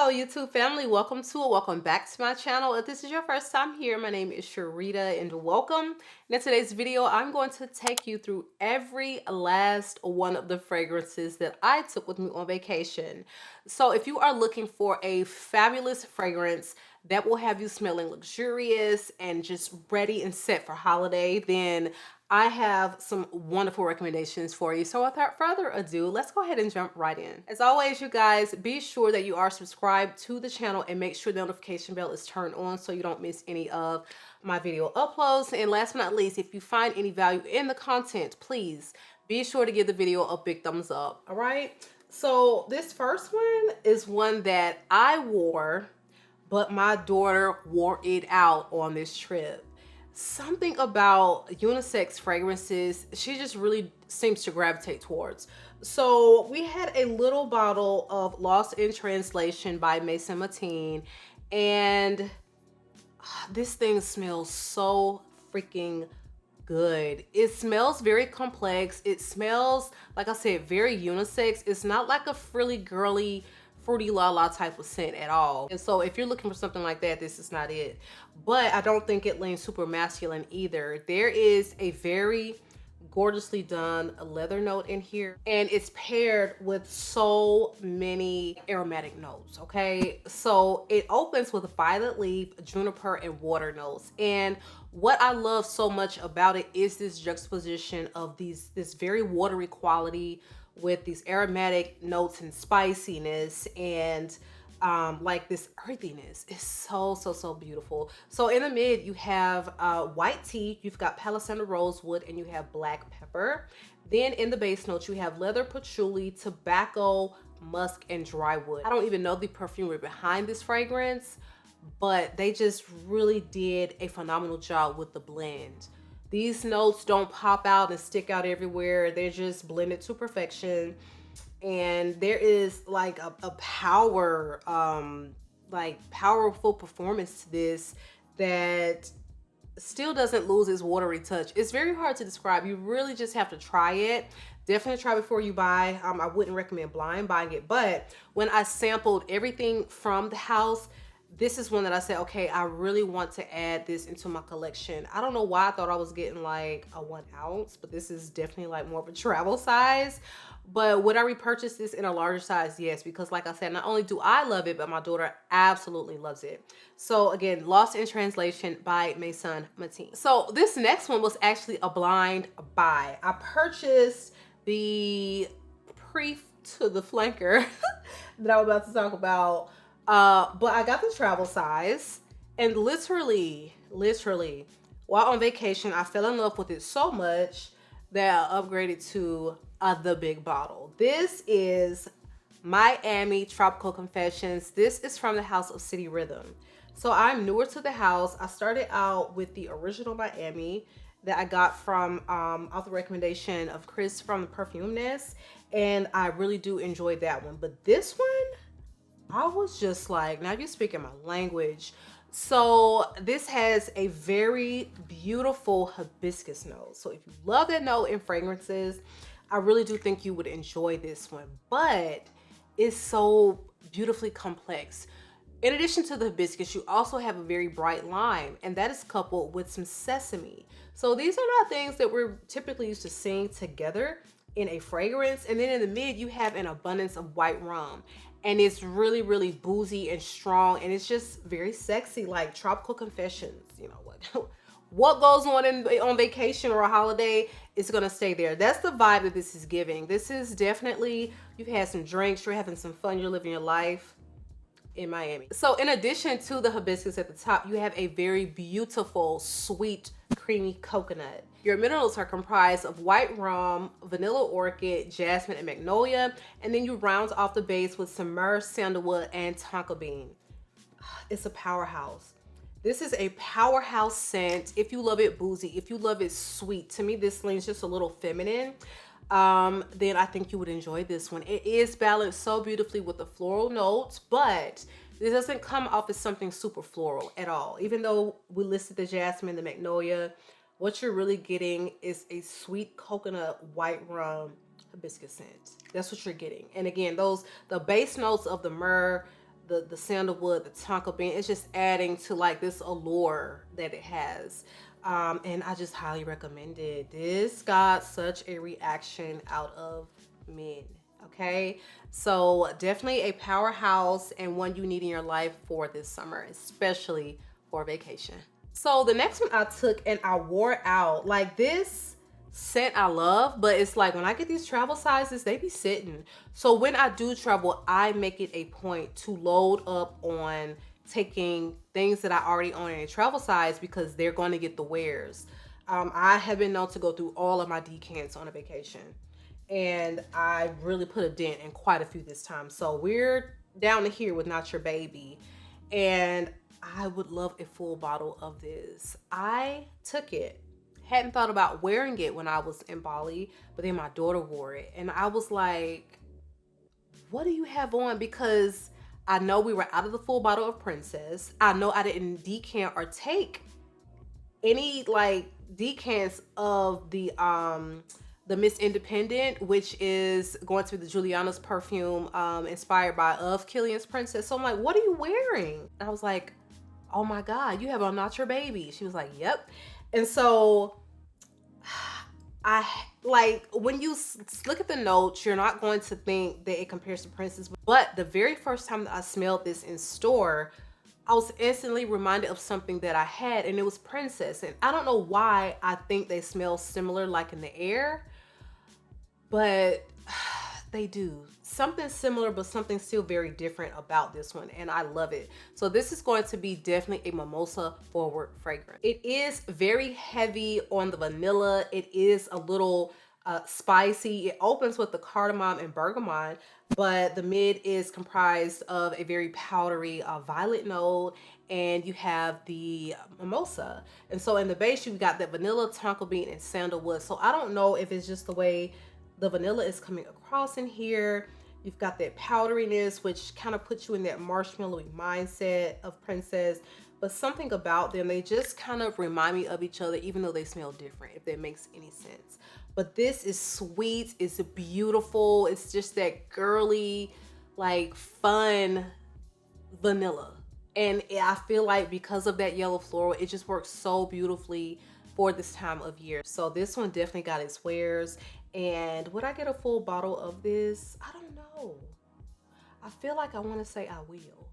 Hello YouTube family, welcome to or welcome back to my channel. If this is your first time here, my name is Sharida and welcome. In today's video, I'm going to take you through every last one of the fragrances that I took with me on vacation. So if you are looking for a fabulous fragrance that will have you smelling luxurious and just ready and set for holiday, then I have some wonderful recommendations for you. So without further ado, let's go ahead and jump right in. As always, you guys, be sure that you are subscribed to the channel and make sure the notification bell is turned on so you don't miss any of my video uploads. And last but not least, if you find any value in the content, please be sure to give the video a big thumbs up. All right. So this first one is one that I wore, but my daughter wore it out on this trip. Something about unisex fragrances she just really seems to gravitate towards. So we had a little bottle of Lost in Translation by Maison, and this thing smells so freaking good. It smells very complex. It smells, like I said, very unisex. It's not like a frilly girly fruity la la type of scent at all. And so if you're looking for something like that, this is not it. But I don't think it leans super masculine either. There is a very gorgeously done leather note in here, and it's paired with so many aromatic notes. Okay, so it opens with violet leaf, juniper, and water notes. And what I love so much about it is this juxtaposition of this very watery quality with these aromatic notes and spiciness and like this earthiness. Is so beautiful. So in the mid you have white tea, you've got Palo Santo rosewood, and you have black pepper. Then in the base notes you have leather patchouli, tobacco, musk, and dry wood. I don't even know the perfumer behind this fragrance, but they just really did a phenomenal job with the blend. These notes don't pop out and stick out everywhere. They're just blended to perfection. And there is like a power, like powerful performance to this that still doesn't lose its watery touch. It's very hard to describe. You really just have to try it. Definitely try before you buy. I wouldn't recommend blind buying it, but when I sampled everything from the house, this is one that I said, okay, I really want to add this into my collection. I don't know why I thought I was getting like a 1 ounce, but this is definitely like more of a travel size. But would I repurchase this in a larger size? Yes, because like I said, not only do I love it, but my daughter absolutely loves it. So again, Lost in Translation by Maison. So this next one was actually a blind buy. I purchased the brief to the flanker that I'm about to talk about. But I got the travel size, and literally, while on vacation, I fell in love with it so much that I upgraded to the big bottle. This is Miami Tropical Confessions. This is from the house of City Rhythm. So I'm newer to the house. I started out with the original Miami that I got from off the recommendation of Chris from the PERFUMES, and I really do enjoy that one. But this one, I was just like, now you're speaking my language. So this has a very beautiful hibiscus note. So if you love that note in fragrances, I really do think you would enjoy this one. But it's so beautifully complex. In addition to the hibiscus, you also have a very bright lime, and that is coupled with some sesame. So these are not things that we're typically used to seeing together in a fragrance. And then in the mid, you have an abundance of white rum. And it's really boozy and strong, and it's just very sexy, like Tropical Confessions. You know what goes on vacation or a holiday is gonna stay there. That's the vibe that this is giving. This is definitely, you've had some drinks, you're having some fun, you're living your life in Miami. So in addition to the hibiscus at the top, you have a very beautiful, sweet, creamy coconut. Your minerals are comprised of white rum, vanilla orchid, jasmine, and magnolia. And then you round off the base with some myrrh, sandalwood, and tonka bean. It's a powerhouse. This is a powerhouse scent. If you love it boozy, if you love it sweet, to me this leans just a little feminine, then I think you would enjoy this one. It is balanced so beautifully with the floral notes, but this doesn't come off as something super floral at all. Even though we listed the jasmine, the magnolia, what you're really getting is a sweet coconut, white rum, hibiscus scent. That's what you're getting. And again, the base notes of the myrrh, the sandalwood, the tonka bean. It's just adding to like this allure that it has. And I just highly recommend it. This got such a reaction out of men. Okay, so definitely a powerhouse and one you need in your life for this summer, especially for vacation. So the next one I took and I wore out. Like, this scent I love, but it's like when I get these travel sizes, they be sitting. So when I do travel, I make it a point to load up on taking things that I already own in a travel size because they're going to get the wears. I have been known to go through all of my decants on a vacation, and I really put a dent in quite a few this time. So we're down to here with Not Your Baby, and I would love a full bottle of this. I took it, hadn't thought about wearing it when I was in Bali, but then my daughter wore it, and I was like, what do you have on? Because I know we were out of the full bottle of Princess. I know I didn't decant or take any like decants of the Miss Independent, which is going to be the Juliana's perfume inspired by of Killian's Princess. So I'm like, what are you wearing? And I was like, oh my God, you have on Not Your Baby. She was like, yep. And so I like, when you look at the notes, you're not going to think that it compares to Princess. But the very first time that I smelled this in store, I was instantly reminded of something that I had, and it was Princess. And I don't know why I think they smell similar, like in the air, but they do. Something similar, but something still very different about this one, and I love it. So this is going to be definitely a mimosa forward fragrance. It is very heavy on the vanilla. It is a little spicy. It opens with the cardamom and bergamot, but the mid is comprised of a very powdery violet note, and you have the mimosa. And so in the base, you've got that vanilla, tonka bean, and sandalwood. So I don't know if it's just the way the vanilla is coming across in here. You've got that powderiness, which kind of puts you in that marshmallowy mindset of Princess, but something about them, they just kind of remind me of each other, even though they smell different, if that makes any sense. But this is sweet, it's beautiful, it's just that girly, like fun vanilla. And I feel like because of that yellow floral, it just works so beautifully for this time of year. So this one definitely got its wears. And would I get a full bottle of this? I don't know. I feel like I want to say I will.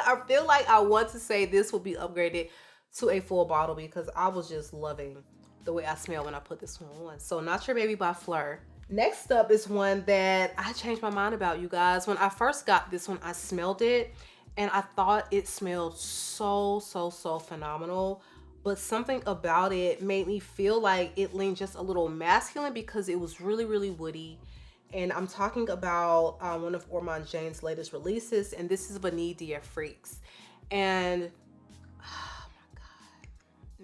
I feel like I want to say this will be upgraded to a full bottle because I was just loving the way I smell when I put this one on. So Not Your Baby by Fleur. Next up is one that I changed my mind about, you guys. When I first got this one, I smelled it and I thought it smelled so phenomenal. But something about it made me feel like it leaned just a little masculine because it was really woody. And I'm talking about one of Ormond Jane's latest releases, and this is Vanille des Afriques. And oh my God,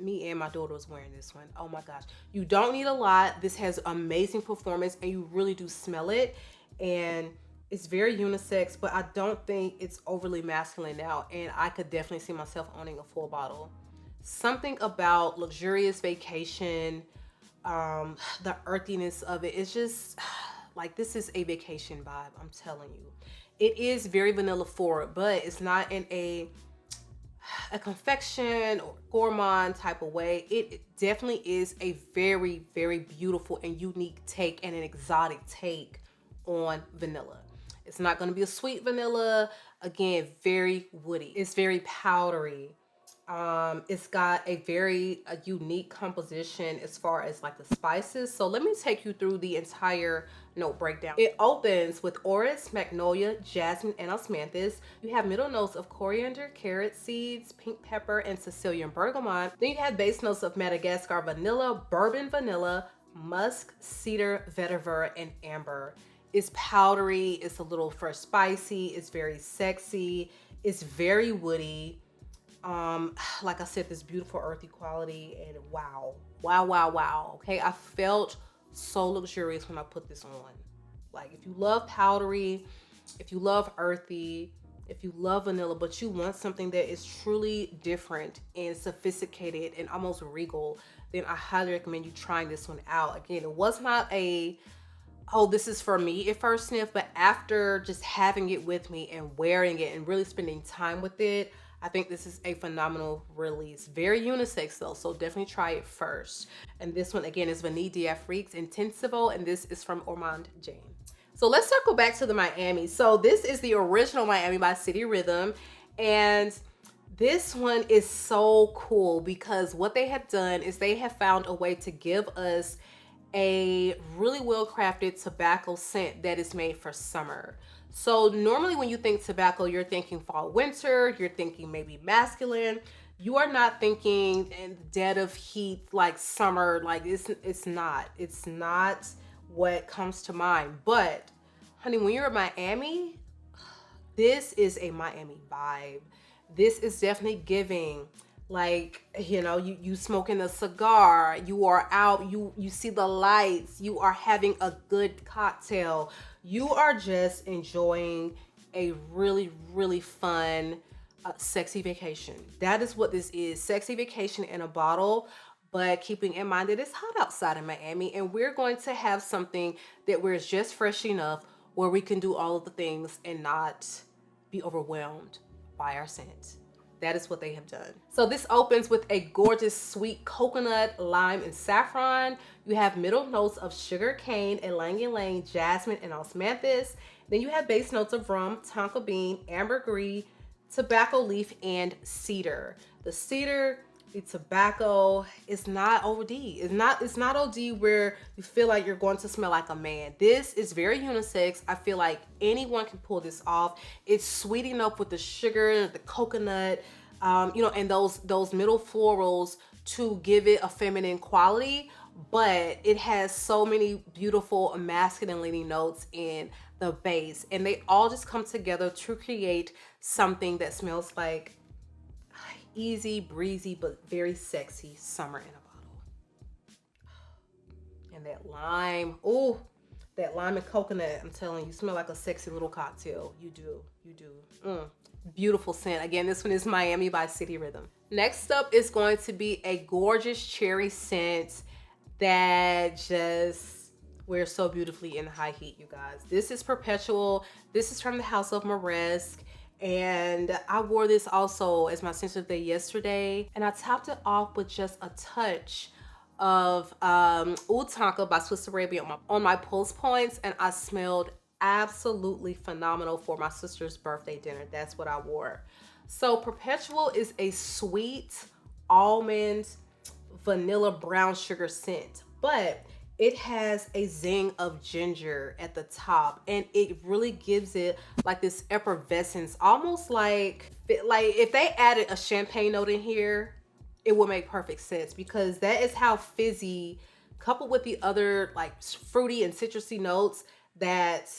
me and my daughter was wearing this one. Oh my gosh, you don't need a lot. This has amazing performance, and you really do smell it. And it's very unisex, but I don't think it's overly masculine now. And I could definitely see myself owning a full bottle. Something about luxurious vacation, the earthiness of it, it's just like, this is a vacation vibe, I'm telling you. It is very vanilla forward, but it's not in a confection or gourmand type of way. It definitely is a very beautiful and unique take and an exotic take on vanilla. It's not going to be a sweet vanilla. Again, very woody. It's very powdery. It's got a very unique composition as far as like the spices. So let me take you through the entire note breakdown. It opens with orris, magnolia, jasmine, and osmanthus. You have middle notes of coriander, carrot seeds, pink pepper, and Sicilian bergamot. Then you have base notes of Madagascar vanilla, bourbon vanilla, musk, cedar, vetiver, and amber. It's powdery, it's a little fresh spicy, it's very sexy, it's very woody. Like I said, this beautiful earthy quality, and wow. Okay, I felt so luxurious when I put this on. Like, if you love powdery, if you love earthy, if you love vanilla, but you want something that is truly different and sophisticated and almost regal, then I highly recommend you trying this one out. Again, it was not a oh, this is for me at first sniff, but after just having it with me and wearing it and really spending time with it, I think this is a phenomenal release. Very unisex though, so definitely try it first. And this one again is Vanille des Afriques Intensivo, and this is from Ormond Jane. So let's circle back to the Miami. So this is the original Miami by City Rhythm, and this one is so cool because what they have done is they have found a way to give us a really well crafted tobacco scent that is made for summer. So normally when you think tobacco, you're thinking fall, winter, you're thinking maybe masculine. You are not thinking in the dead of heat, like summer, like it's not what comes to mind. But honey, when you're in Miami, this is a Miami vibe. This is definitely giving, like, you know, you smoking a cigar, you are out, you see the lights, you are having a good cocktail, you are just enjoying a really, really fun, sexy vacation. That is what this is, sexy vacation in a bottle, but keeping in mind that it's hot outside in Miami, and we're going to have something that wears just fresh enough where we can do all of the things and not be overwhelmed by our scent. That is what they have done. So this opens with a gorgeous sweet coconut, lime, and saffron. You have middle notes of sugar cane, ylang ylang, jasmine, and osmanthus. Then you have base notes of rum, tonka bean, ambergris, tobacco leaf, and cedar. The cedar, the tobacco is not OD. It's not OD where you feel like you're going to smell like a man. This is very unisex. I feel like anyone can pull this off. It's sweet enough with the sugar, the coconut, you know, and those middle florals to give it a feminine quality, but it has so many beautiful masculine leaning notes in the base, and they all just come together to create something that smells like easy, breezy, but very sexy summer in a bottle. And that lime, oh, that lime and coconut, I'm telling you, smell like a sexy little cocktail. You do. Beautiful scent. Again, this one is Miami by City Rhythm. Next up is going to be a gorgeous cherry scent that just wears so beautifully in high heat, you guys. This is Perpetual. This is from the House of Moresque. And I wore this also as my sensitive day yesterday, and I topped it off with just a touch of Oud Tonka by Swiss Arabia on my pulse points, and I smelled absolutely phenomenal for my sister's birthday dinner. That's what I wore. So Perpetual is a sweet almond vanilla brown sugar scent, but it has a zing of ginger at the top, and it really gives it like this effervescence, almost like if they added a champagne note in here, it would make perfect sense, because that is how fizzy, coupled with the other like fruity and citrusy notes, that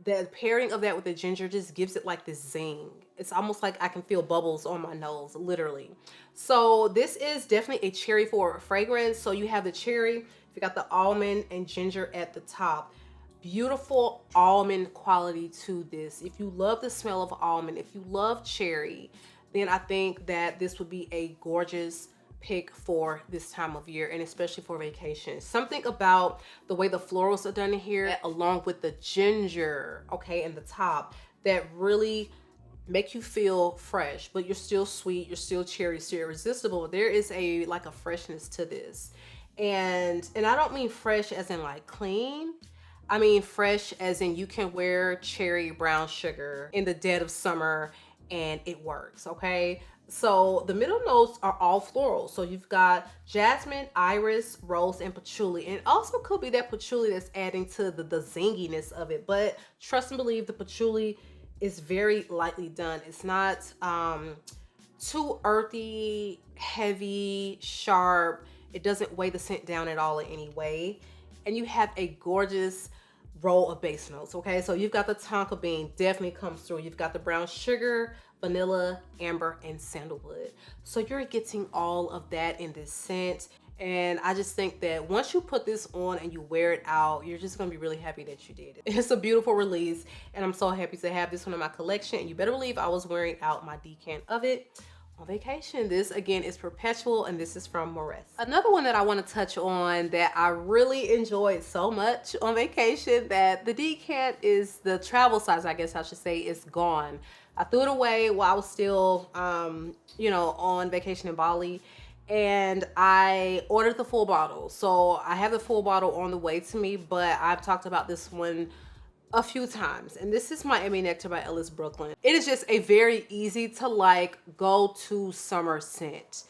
the pairing of that with the ginger just gives it like this zing. It's almost like I can feel bubbles on my nose, literally. So this is definitely a cherry forward fragrance. So you have the cherry, you got the almond and ginger at the top. Beautiful almond quality to this. If you love the smell of almond, if you love cherry, then I think that this would be a gorgeous pick for this time of year, and especially for vacation. Something about the way the florals are done in here, along with the ginger, okay, in the top, that really make you feel fresh, but you're still sweet, you're still cherry, still irresistible. There is a like a freshness to this. And I don't mean fresh as in like clean. I mean fresh as in you can wear cherry brown sugar in the dead of summer and it works, okay? So the middle notes are all floral. So you've got jasmine, iris, rose, and patchouli. And it also could be that patchouli that's adding to the zinginess of it. But trust and believe, the patchouli is very lightly done. It's not too earthy, heavy, sharp. It doesn't weigh the scent down at all in any way. And you have a gorgeous roll of base notes, okay? So you've got the tonka bean, definitely comes through. You've got the brown sugar, vanilla, amber, and sandalwood. So you're getting all of that in this scent. And I just think that once you put this on and you wear it out, you're just gonna be really happy that you did it. It's a beautiful release, and I'm so happy to have this one in my collection. And you better believe I was wearing out my decant of it on vacation. This again is Perpetual, and this is from Morris. Another one that I want to touch on that I really enjoyed so much on vacation, that the decant is the travel size, I guess I should say, is gone. I threw it away while I was still, you know, on vacation in Bali, and I ordered the full bottle. So I have the full bottle on the way to me, but I've talked about this one a few times, and this is Miami Nectar by Ellis Brooklyn. It is just a very easy to like go-to summer scent.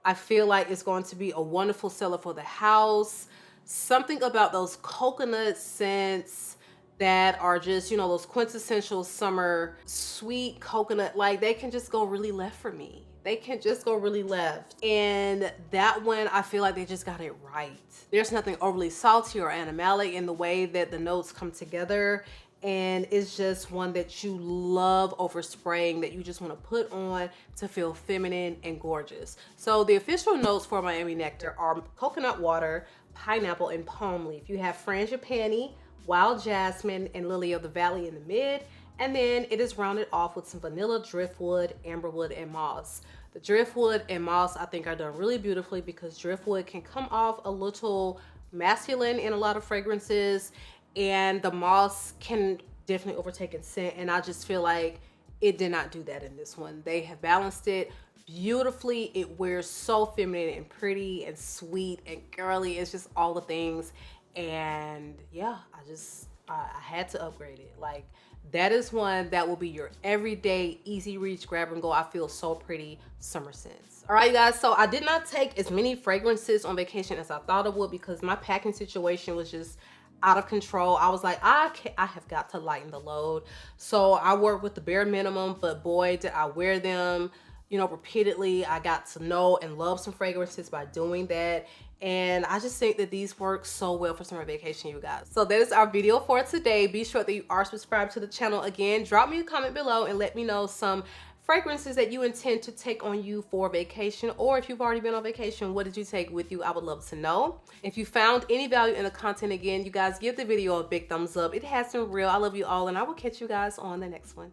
I feel like it's going to be a wonderful seller for the house. Something about those coconut scents that are just, you know, those quintessential summer sweet coconut, like they can just go really left for me. They can just go really left. And that one, I feel like they just got it right. There's nothing overly salty or animalic in the way that the notes come together. And it's just one that you love over spraying, that you just want to put on to feel feminine and gorgeous. So the official notes for Miami Nectar are coconut water, pineapple, and palm leaf. You have frangipani, wild jasmine, and lily of the valley in the mid. And then it is rounded off with some vanilla, driftwood, amberwood, and moss. The driftwood and moss I think are done really beautifully, because driftwood can come off a little masculine in a lot of fragrances, and the moss can definitely overtake in scent, and I just feel like it did not do that in this one. They have balanced it beautifully. It wears so feminine and pretty and sweet and girly. It's just all the things. And yeah, I had to upgrade it. Like, that is one that will be your everyday easy reach, grab and go, I feel so pretty summer scents. All right, you guys, so I did not take as many fragrances on vacation as I thought I would, because my packing situation was just out of control. I was like, I have got to lighten the load. So I worked with the bare minimum, but boy, did I wear them, you know, repeatedly. I got to know and love some fragrances by doing that. And I just think that these work so well for summer vacation, you guys. So that is our video for today. Be sure that you are subscribed to the channel. Again, drop me a comment below and let me know some fragrances that you intend to take on you for vacation, or if you've already been on vacation, what did you take with you? I would love to know. If you found any value in the content, again, you guys give the video a big thumbs up. It has been real. I love you all, and I will catch you guys on the next one.